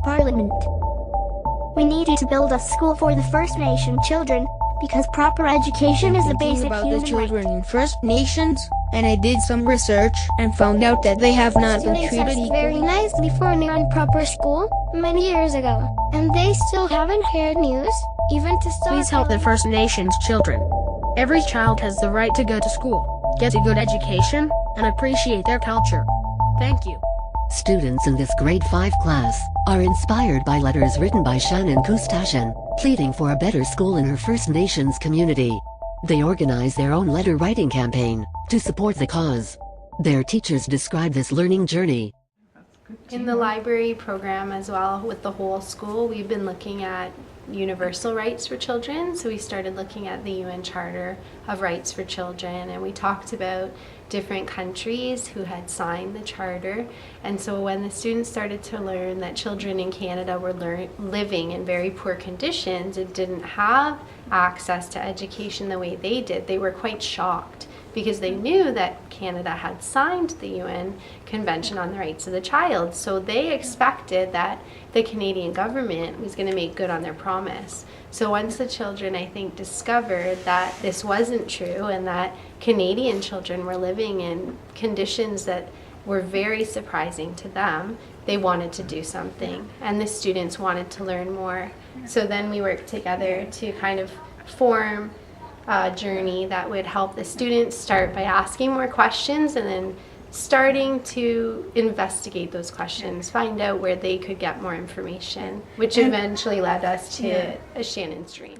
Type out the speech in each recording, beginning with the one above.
Parliament. We needed to build a school for the First Nation children, because proper education is a basic about human the children right. in First Nations, and I did some research and found out that they have not been Students treated asked very equally. nice before they were in proper school many years ago, and they still haven't heard news, even to start. Please help the First Nations children. Every child has the right to go to school, get a good education, and appreciate their culture. Thank you. Students in this grade 5 class are inspired by letters written by Shannon Kustashen, pleading for a better school in her First Nations community. They organize their own letter writing campaign to support the cause. Their teachers describe this learning journey. In the library program as well with the whole school, we've been looking at universal rights for children. So we started looking at the UN Charter of Rights for Children, and we talked about different countries who had signed the charter. And so when the students started to learn that children in Canada were living in very poor conditions and didn't have access to education the way they did, they were quite shocked, because they knew that Canada had signed the UN Convention on the Rights of the Child. So they expected that the Canadian government was going to make good on their promise. So once the children, I think, discovered that this wasn't true and that Canadian children were living in conditions that were very surprising to them, they wanted to do something, and the students wanted to learn more. So then we worked together to kind of form a journey that would help the students start by asking more questions and then starting to investigate those questions, find out where they could get more information, which eventually led us to a Shannon's Dream.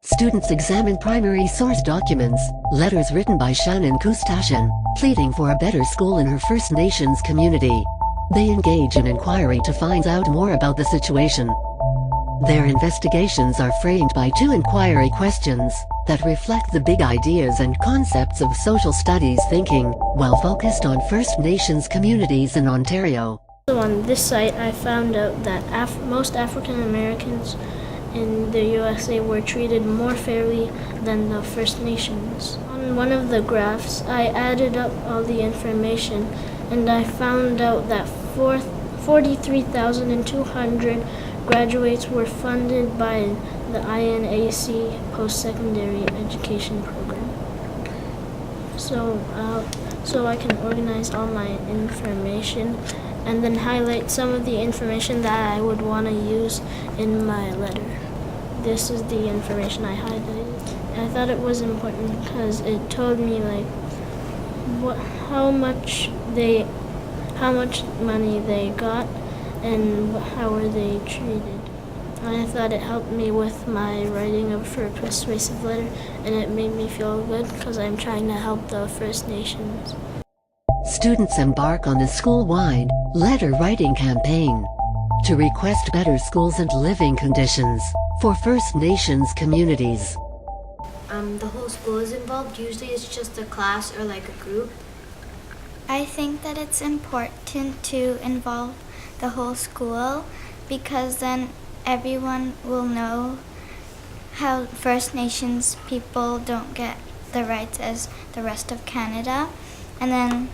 Students examine primary source documents, letters written by Shannon Kustashen, pleading for a better school in her First Nations community. They engage in inquiry to find out more about the situation. Their investigations are framed by 2 inquiry questions that reflect the big ideas and concepts of social studies thinking, while focused on First Nations communities in Ontario. So on this site, I found out that most African Americans in the USA were treated more fairly than the First Nations. On one of the graphs, I added up all the information, and I found out that 43,200 graduates were funded by the INAC post-secondary education program. So I can organize all my information and then highlight some of the information that I would want to use in my letter. This is the information I highlighted. I thought it was important because it told me how much money they got and how were they treated. I thought it helped me with my writing of a persuasive letter, and it made me feel good because I'm trying to help the First Nations. Students embark on a school-wide letter writing campaign to request better schools and living conditions for First Nations communities. The whole school is involved. Usually it's just a class or like a group. I think that it's important to involve the whole school, because then everyone will know how First Nations people don't get the rights as the rest of Canada, and then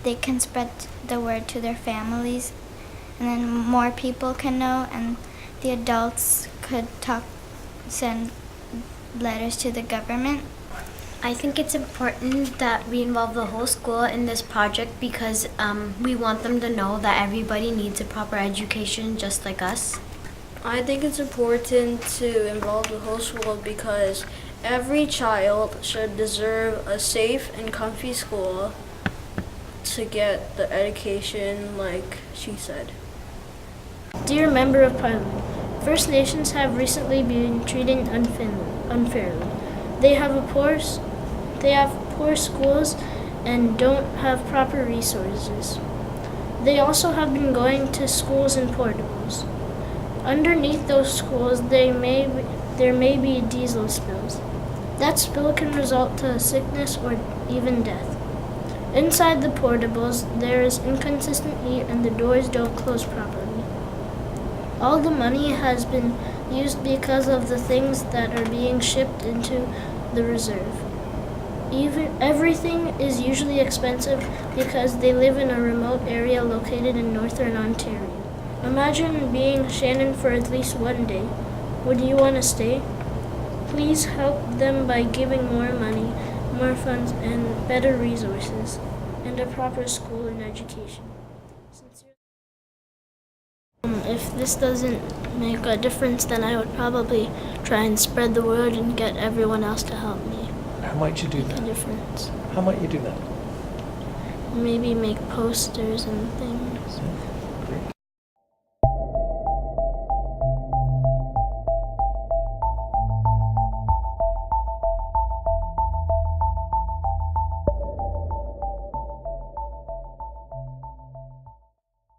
they can spread the word to their families, and then more people can know, and the adults could send letters to the government. I think it's important that we involve the whole school in this project because we want them to know that everybody needs a proper education just like us. I think it's important to involve the whole school because every child should deserve a safe and comfy school to get the education like she said. Dear Member of Parliament, First Nations have recently been treated unfairly. They have poor schools and don't have proper resources. They also have been going to schools in portables. Underneath those schools, there may be diesel spills. That spill can result to sickness or even death. Inside the portables, there is inconsistent heat and the doors don't close properly. All the money has been used because of the things that are being shipped into the reserve. Everything is usually expensive because they live in a remote area located in northern Ontario. Imagine being Shannon for at least one day. Would you want to stay? Please help them by giving more money, more funds, and better resources, and a proper school and education. If this doesn't make a difference, then I would probably try and spread the word and get everyone else to help me. How might you do Make a that? difference. How might you do that? Maybe make posters and things.